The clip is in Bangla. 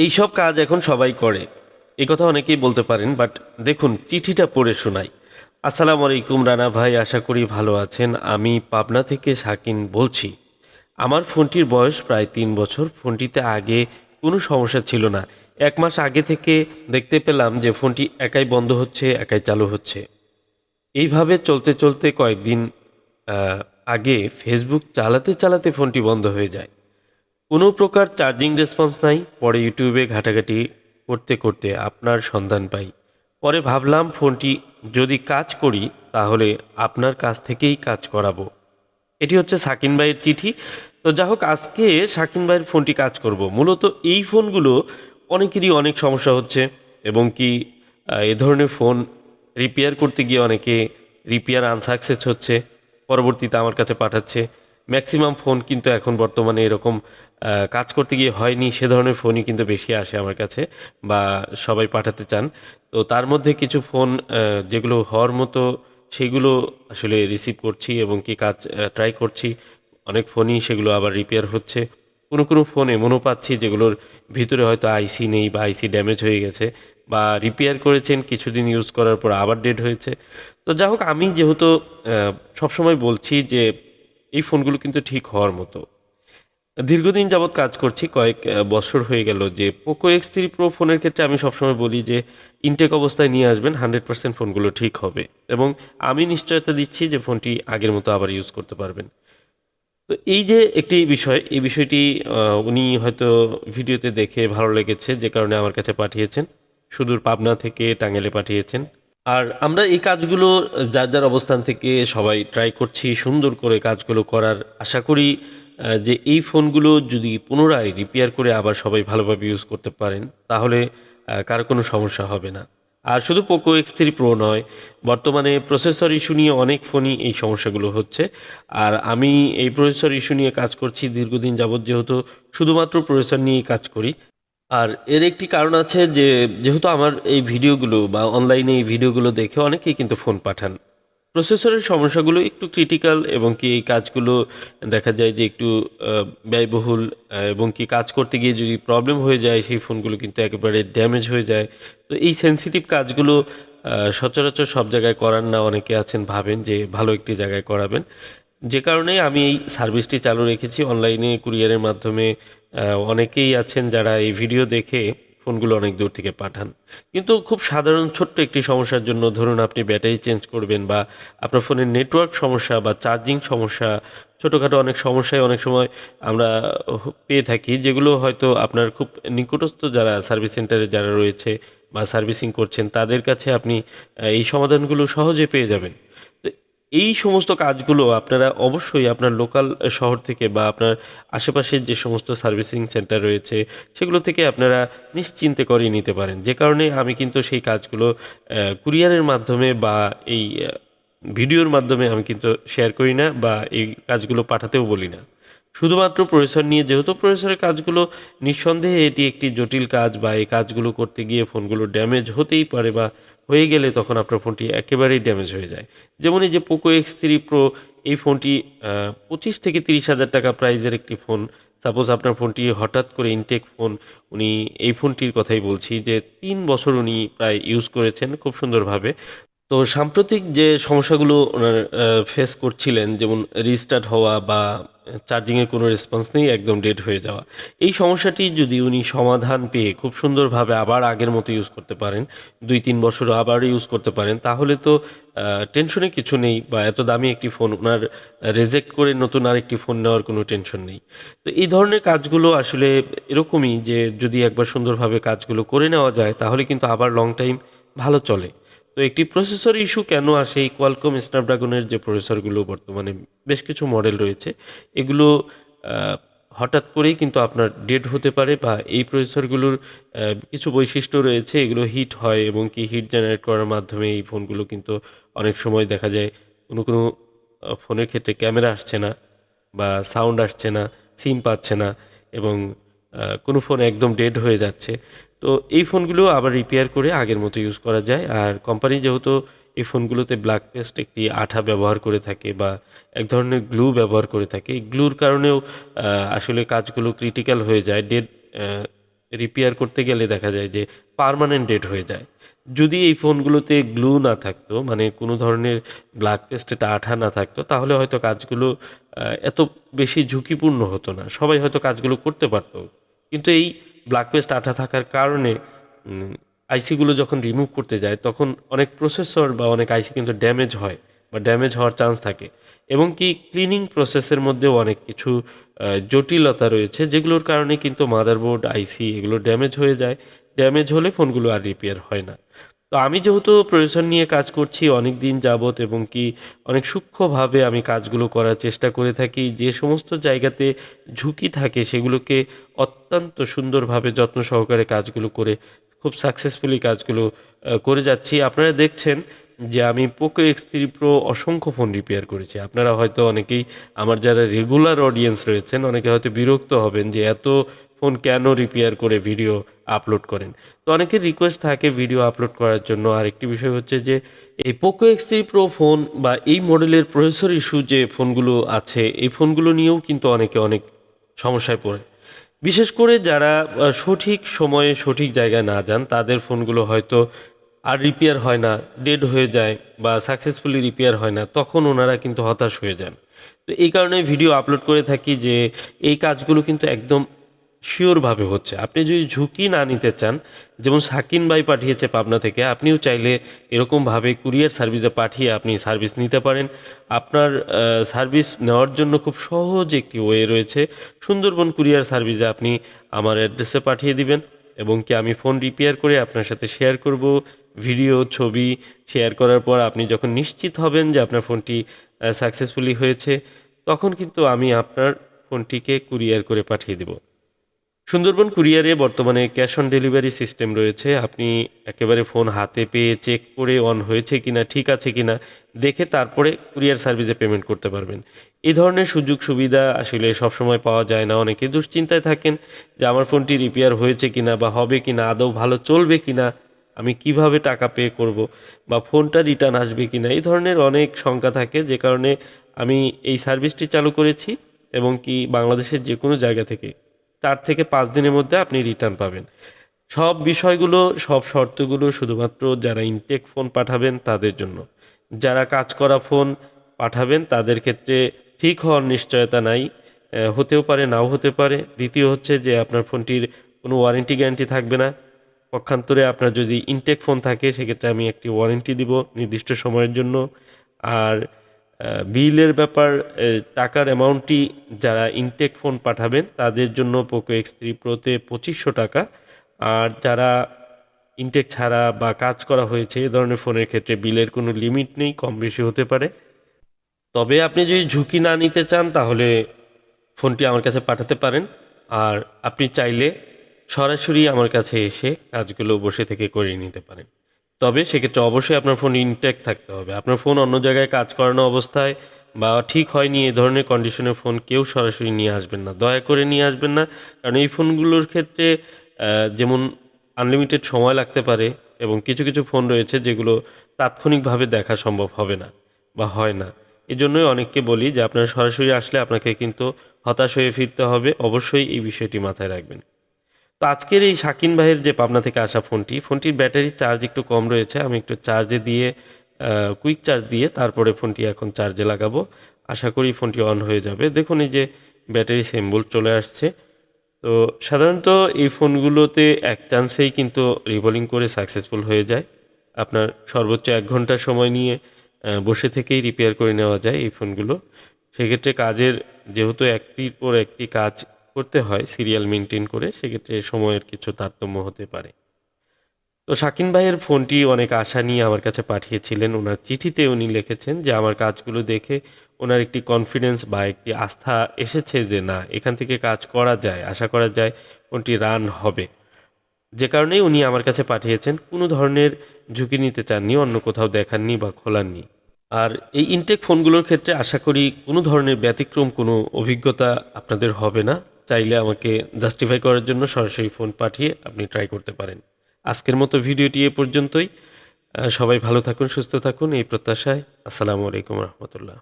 এইসব কাজ এখন সবাই করে। এই কথা অনেকেই বলতে পারেন, বাট দেখুন চিঠিটা পড়ে শোনাই। আসসালামু আলাইকুম রানা ভাই, আশা করি ভালো আছেন। আমি পাবনা থেকে শাকিন বলছি। আমার ফোনটির বয়স প্রায় 3 বছর। ফোনটিতে আগে কোনো সমস্যা ছিল না। 1 মাস আগে থেকে দেখতে পেলাম যে ফোনটি একাই বন্ধ হচ্ছে, একাই চালু হচ্ছে। এইভাবে চলতে চলতে কয়েকদিন আহ, আগে ফেসবুক চালাতে চালাতে ফোনটি বন্ধ হয়ে যায়। কোনো প্রকার চার্জিং রেসপন্স নাই। পরে ইউটিউবে ঘাটাঘাটি করতে করতে আপনার সন্ধান পাই। পরে ভাবলাম ফোনটি যদি কাজ করি তাহলে আপনার কাছ থেকেই কাজ করাবো। এটি হচ্ছে সাকিন ভাইয়ের চিঠি। তো যা হোক, আজকে সাকিন ভাইয়ের ফোনটি কাজ করব। মূলত এই ফোনগুলো অনেকেরই অনেক সমস্যা হচ্ছে, এবং কি এ ধরনের ফোন রিপেয়ার করতে গিয়ে অনেকে রিপেয়ার আনসাকসেস হচ্ছে, পরবর্তীতে আমার কাছে পাঠাচ্ছে। ম্যাক্সিমাম ফোন কিন্তু এখন বর্তমানে এরকম কাজ করতে গিয়ে হয়নি, সে ধরনের ফোনই কিন্তু বেশি আসে আমার কাছে, বা সবাই পাঠাতে চান। তো তার মধ্যে কিছু ফোন যেগুলো হওয়ার মতো সেগুলো আসলে রিসিভ করছি, এবং কি কাজ ট্রাই করছি। অনেক ফোনই সেগুলো আবার রিপেয়ার হচ্ছে। কোনো কোনো ফোন এমনও পাচ্ছি যেগুলোর ভিতরে হয়তো আইসি নেই, বা আইসি ড্যামেজ হয়ে গেছে, বা রিপেয়ার করেছেন কিছুদিন ইউজ করার পর আবার ডেড হয়েছে। তো যা হোক, আমি যেহেতু সবসময় বলছি যে এই ফোনগুলো কিন্তু ঠিক হওয়ার মতো। দীর্ঘদিন যাবৎ কাজ করছি, কয়েক বছর হয়ে গেল, যে পোকো X3 Pro ফোনের ক্ষেত্রে আমি সবসময় বলি যে ইনটেক অবস্থায় নিয়ে আসবেন, 100% ফোনগুলো ঠিক হবে। এবং আমি নিশ্চয়তা দিচ্ছি যে ফোনটি আগের মতো আবার ইউজ করতে পারবেন। তো এই যে একটি বিষয়, এই বিষয়টি উনি হয়তো ভিডিওতে দেখে ভালো লেগেছে, যে কারণে আমার কাছে পাঠিয়েছেন। সুদূর পাবনা থেকে টাঙ্গাইলে পাঠিয়েছেন। আর আমরা এই কাজগুলো যার যার অবস্থান থেকে সবাই ট্রাই করছি সুন্দর করে কাজগুলো করার। আশা করি যে এই ফোনগুলো যদি পুনরায় রিপেয়ার করে আবার সবাই ভালোভাবে ইউজ করতে পারেন, তাহলে কারো কোনো সমস্যা হবে না। আর শুধু পোকো X3 Pro নয়, বর্তমানে প্রসেসর ইস্যু নিয়ে অনেক ফোনই এই সমস্যাগুলো হচ্ছে। আর আমি এই প্রসেসর ইস্যু নিয়ে কাজ করছি দীর্ঘদিন যাবৎ, যেহেতু শুধুমাত্র প্রসেসর নিয়েই কাজ করি। আর এর একটি কারণ আছে যে, যেহেতু আমার এই ভিডিওগুলো বা অনলাইনে এই ভিডিওগুলো দেখে অনেকেই কিন্তু ফোন পাঠান। প্রসেসরের সমস্যাগুলো একটু ক্রিটিক্যাল, এবং কি এই কাজগুলো দেখা যায় যে একটু ব্যয়বহুল, এবং কি কাজ করতে গিয়ে যদি প্রবলেম হয়ে যায় সেই ফোনগুলো কিন্তু একেবারে ড্যামেজ হয়ে যায়। তো এই সেনসিটিভ কাজগুলো সচরাচর সব জায়গায় করান না। অনেকে আছেন ভাবেন যে ভালো একটি জায়গায় করাবেন, যে কারণে আমি এই সার্ভিসটি চালু রেখেছি অনলাইনে কুরিয়ারের মাধ্যমে। অনেকেই আছেন যারা এই ভিডিও দেখে ফোনগুলো অনেক দূর থেকে পাঠান। কিন্তু খুব সাধারণ ছোট্ট একটি সমস্যার জন্য, ধরুন আপনি ব্যাটারি চেঞ্জ করবেন, বা আপনার ফোনের নেটওয়ার্ক সমস্যা বা চার্জিং সমস্যা, ছোটোখাটো অনেক সমস্যায় অনেক সময় আমরা পেয়ে থাকি, যেগুলো হয়তো আপনার খুব নিকটস্থ যারা সার্ভিস সেন্টারে যারা রয়েছে বা সার্ভিসিং করছেন তাদের কাছে আপনি এই সমাধানগুলো সহজে পেয়ে যাবেন। তো এই সমস্ত কাজগুলো আপনারা অবশ্যই আপনার লোকাল শহর থেকে বা আপনার আশেপাশের যে সমস্ত সার্ভিসিং সেন্টার রয়েছে সেগুলো থেকে আপনারা নিশ্চিন্তে করিয়ে নিতে পারেন। যে কারণে আমি কিন্তু সেই কাজগুলো কুরিয়ারের মাধ্যমে বা এই ভিডিওর মাধ্যমে আমি কিন্তু শেয়ার করি না, বা এই কাজগুলো পাঠাতেও বলি না। শুধুমাত্র প্রসেসর নিয়ে, যেহেতু প্রসেসরের কাজগুলো নিঃসন্দেহে এটি একটি জটিল কাজ, বা এই কাজগুলো করতে গিয়ে ফোনগুলো ড্যামেজ হতেই পারে, বা হয়ে গেলে তখন আপনার ফোনটি একেবারেই ড্যামেজ হয়ে যায়। যেমন এই যে পোকো X3 Pro, এই ফোনটি 25 থেকে 30 হাজার টাকা প্রাইজের একটি ফোন। সাপোজ আপনার ফোনটি হঠাৎ করে ইনটেক ফোন, উনি এই ফোনটির কথাই বলছি, যে 3 বছর উনি প্রায় ইউজ করেছেন খুব সুন্দরভাবে। তো সাম্প্রতিক যে সমস্যাগুলো ওনার ফেস করছিলেন, যেমন রিস্টার্ট হওয়া বা চার্জিংয়ের কোনো রেসপন্স নেই, একদম ডেড হয়ে যাওয়া, এই সমস্যাটি যদি উনি সমাধান পেয়ে খুব সুন্দরভাবে আবার আগের মতো ইউজ করতে পারেন, 2-3 বছর আবার ইউজ করতে পারেন, তাহলে তো টেনশনে কিছু নেই, বা এত দামি একটি ফোন ওনার রেজেক্ট করে নতুন আরেকটি ফোন নেওয়ার কোনো টেনশন নেই। তো এই ধরনের কাজগুলো আসলে এরকমই, যে যদি একবার সুন্দরভাবে কাজগুলো করে নেওয়া যায় তাহলে কিন্তু আবার লং টাইম ভালো চলে। তো একটি প্রসেসর ইস্যু কেন আসে, এই কোয়ালকম স্ন্যাপড্রাগনের যে প্রসেসরগুলো বর্তমানে বেশ কিছু মডেল রয়েছে, এগুলো আহ, হঠাৎ করেই কিন্তু আপনার ডেড হতে পারে, বা এই প্রসেসরগুলোর কিছু বৈশিষ্ট্য রয়েছে, এগুলো হিট হয়, এবং কি হিট জেনারেট করার মাধ্যমে এই ফোনগুলো কিন্তু অনেক সময় দেখা যায় কোনো কোনো ফোনের ক্ষেত্রে ক্যামেরা আসছে না, বা সাউন্ড আসছে না, সিম পাচ্ছে না, এবং কোনো ফোন একদম ডেড হয়ে যাচ্ছে। তো এই ফোনগুলো আবার রিপেয়ার করে আগের মতো ইউজ করা যায়। আর কোম্পানি যেহেতু এই ফোনগুলোতে ব্ল্যাক পেস্ট একটি আঠা ব্যবহার করে থাকে, বা এক ধরনের গ্লু ব্যবহার করে থাকে, এই গ্লুর কারণেও আসলে কাজগুলো ক্রিটিক্যাল হয়ে যায়, ডেড রিপেয়ার করতে গেলে দেখা যায় যে পার্মানেন্ট ডেড হয়ে যায়। যদি এই ফোনগুলোতে গ্লু না থাকতো, মানে কোনো ধরনের ব্ল্যাক পেস্টেড আঠা না থাকতো, তাহলে হয়তো কাজগুলো এত বেশি ঝুঁকিপূর্ণ হতো না, সবাই হয়তো কাজগুলো করতে পারতো। কিন্তু এই ব্ল্যাক পেস্ট আঠা থাকার কারণে আইসিগুলো যখন রিমুভ করতে যায় তখন অনেক প্রসেসর বা অনেক আইসি কিন্তু ড্যামেজ হয় বা ড্যামেজ হওয়ার চান্স থাকে। এবং কি ক্লিনিং প্রসেসের মধ্যেও অনেক কিছু জটিলতা রয়েছে, যেগুলোর কারণে কিন্তু মাদারবোর্ড আইসি এগুলো ড্যামেজ হয়ে যায়। ড্যামেজ হলে ফোনগুলো আর রিপেয়ার হয় না। তো আমি যেহেতু প্রয়োজন নিয়ে কাজ করছি অনেক দিন যাবত, এবং কি অনেক সূক্ষ্মভাবে আমি কাজগুলো করার চেষ্টা করে থাকি, যে সমস্ত জায়গাতে ঝুঁকি থাকে সেগুলোকে অত্যন্ত সুন্দরভাবে যত্ন সহকারে কাজগুলো করে খুব সাকসেসফুলি কাজগুলো করে যাচ্ছি। আপনারা দেখছেন যে আমি পোকো X3 Pro অসংখ্য ফোন রিপেয়ার করেছি। আপনারা হয়তো অনেকেই, আমার যারা রেগুলার অডিয়েন্স রয়েছেন, অনেকে হয়তো বিরক্ত হবেন যে এত ফোন কেন রিপেয়ার করে ভিডিও আপলোড করেন। তো অনেকের রিকোয়েস্ট থাকে ভিডিও আপলোড করার জন্য। আরেকটি বিষয় হচ্ছে যে এই পোকো X3 Pro ফোন বা এই মডেলের প্রসেসর ইস্যু যে ফোনগুলো আছে, এই ফোনগুলো নিয়েও কিন্তু অনেকে অনেক সমস্যায় পড়ে। বিশেষ করে যারা সঠিক সময়ে সঠিক জায়গায় না যান, তাদের ফোনগুলো হয়তো আর রিপেয়ার হয় না, ডেড হয়ে যায় বা সাকসেসফুলি রিপেয়ার হয় না, তখন ওনারা কিন্তু হতাশ হয়ে যান। তো এই কারণে ভিডিও আপলোড করে থাকি যে এই কাজগুলো কিন্তু একদম শিওরভাবে হচ্ছে। আপনি যদি ঝুঁকি না নিতে চান, যেমন শাকিন ভাই পাঠিয়েছে পাবনা থেকে, আপনিও চাইলে এরকমভাবে কুরিয়ার সার্ভিসে পাঠিয়ে আপনি সার্ভিস নিতে পারেন। আপনার সার্ভিস নেওয়ার জন্য খুব সহজ একটি ওয়ে রয়েছে। সুন্দরবন কুরিয়ার সার্ভিসে আপনি আমার অ্যাড্রেসে পাঠিয়ে দিবেন, এবং কি আমি ফোন রিপেয়ার করে আপনার সাথে শেয়ার করব ভিডিও, ছবি। শেয়ার করার পর আপনি যখন নিশ্চিত হবেন যে আপনার ফোনটি সাকসেসফুলি হয়েছে, তখন কিন্তু আমি আপনার ফোনটিকে কুরিয়ার করে পাঠিয়ে দেব। সুন্দরবন কুরিয়ারে বর্তমানে ক্যাশ অন ডেলিভারি সিস্টেম রয়েছে। আপনি একেবারে ফোন হাতে পেয়ে চেক করে অন হয়েছে কিনা, ঠিক আছে কিনা দেখে তারপরে কুরিয়ার সার্ভিসে পেমেন্ট করতে পারবেন। এই ধরনের সুযোগ সুবিধা আসলে সবসময় পাওয়া যায় না। অনেকে দুশ্চিন্তায় থাকেন যে আমার ফোনটি রিপেয়ার হয়েছে কিনা বা হবে কিনা, আদৌ ভালো চলবে কিনা, আমি কিভাবে টাকা পে করব, বা ফোনটা রিটার্ন আসবে কিনা, এই ধরনের অনেক শঙ্কা থাকে। যে কারণে আমি এই সার্ভিসটি চালু করেছি, এবং কি বাংলাদেশের যে কোনো জায়গা থেকে 4 থেকে 5 দিনের মধ্যে আপনি রিটার্ন পাবেন। সব বিষয়গুলো, সব শর্তগুলো শুধুমাত্র যারা ইনটেক ফোন পাঠাবেন তাদের জন্য। যারা কাজ করা ফোন পাঠাবেন তাদের ক্ষেত্রে ঠিক হওয়ার নিশ্চয়তা নাই। হতেও পারে, নাও হতে পারে। দ্বিতীয় হচ্ছে যে আপনার ফোনটির কোনো ওয়ারেন্টি গ্যারান্টি থাকবে না। পক্ষান্তরে আপনার যদি ইনটেক ফোন থাকে সেক্ষেত্রে আমি একটি ওয়ারেন্টি দিব নির্দিষ্ট সময়ের জন্য। আর বিলের ব্যাপার, টাকার অ্যামাউন্টটি যারা ইনটেক ফোন পাঠাবেন তাদের জন্য পোকো X3 Proতে 2500 টাকা। আর যারা ইনটেক ছাড়া বা কাজ করা হয়েছে এ ধরনের ফোনের ক্ষেত্রে বিলের কোনো লিমিট নেই, কম বেশি হতে পারে। তবে আপনি যদি ঝুঁকি না নিতে চান তাহলে ফোনটি আমার কাছে পাঠাতে পারেন। আর আপনি চাইলে সরাসরি আমার কাছে এসে কাজগুলো বসে থেকে করিয়ে নিতে পারেন। তবে সেক্ষেত্রে অবশ্যই আপনার ফোন ইনটেক থাকতে হবে। আপনার ফোন অন্য জায়গায় কাজ করানো অবস্থায় বা ঠিক হয়নি এ ধরনের কন্ডিশনের ফোন কেউ সরাসরি নিয়ে আসবেন না, দয়া করে নিয়ে আসবেন না। কারণ এই ফোনগুলোর ক্ষেত্রে যেমন আনলিমিটেড সময় লাগতে পারে, এবং কিছু কিছু ফোন রয়েছে যেগুলো তাৎক্ষণিকভাবে দেখা সম্ভব হবে না বা হয় না। এজন্যই অনেককে বলি যে আপনারা সরাসরি আসলে আপনাকে কিন্তু হতাশ হয়ে ফিরতে হবে। অবশ্যই এই বিষয়টি মাথায় রাখবেন। তো আজকের এই শাকিন ভাইয়ের যে পাবনা থেকে আসা ফোনটির ব্যাটারি চার্জ একটু কম রয়েছে। আমি একটু চার্জে দিয়ে, কুইক চার্জ দিয়ে তারপরে ফোনটি এখন চার্জে লাগাবো। আশা করি ফোনটি অন হয়ে যাবে। দেখুন এই যে ব্যাটারি সিম্বল চলে আসছে। তো সাধারণত এই ফোনগুলোতে এক চান্সেই কিন্তু রিবোলিং করে সাকসেসফুল হয়ে যায়। আপনার সর্বোচ্চ 1 ঘন্টা সময় নিয়ে বসে থেকেই রিপেয়ার করে নেওয়া যায় এই ফোনগুলো। সেক্ষেত্রে কাজের, যেহেতু একটির পর একটি কাজ করতে হয় সিরিয়াল মেনটেন করে, সেক্ষেত্রে সময়ের কিছু তারতম্য হতে পারে। তো শাকিন ভাইয়ের ফোনটি অনেক আশা নিয়ে আমার কাছে পাঠিয়েছিলেন। ওনার চিঠিতে উনি লিখেছেন যে আমার কাজগুলো দেখে ওনার একটি কনফিডেন্স বা একটি আস্থা এসেছে যে না, এখান থেকে কাজ করা যায়, আশা করা যায় ফোনটি রান হবে। যে কারণেই উনি আমার কাছে পাঠিয়েছেন। কোনো ধরনের ঝুঁকি নিতে চাননি, অন্য কোথাও দেখাননি বা খোলাননি। আর এই ইনটেক ফোনগুলোর ক্ষেত্রে আশা করি কোনো ধরনের ব্যতিক্রম কোনো অভিজ্ঞতা আপনাদের হবে না। চাইলে আমাকে জাস্টিফাই করার জন্য সরাসরি ফোন পাঠিয়ে আপনি ট্রাই করতে পারেন। আজকের মতো ভিডিওটি এ পর্যন্তই। সবাই ভালো থাকুন, সুস্থ থাকুন এই প্রত্যাশায়। আসসালামু আলাইকুম রহমতুল্লাহ।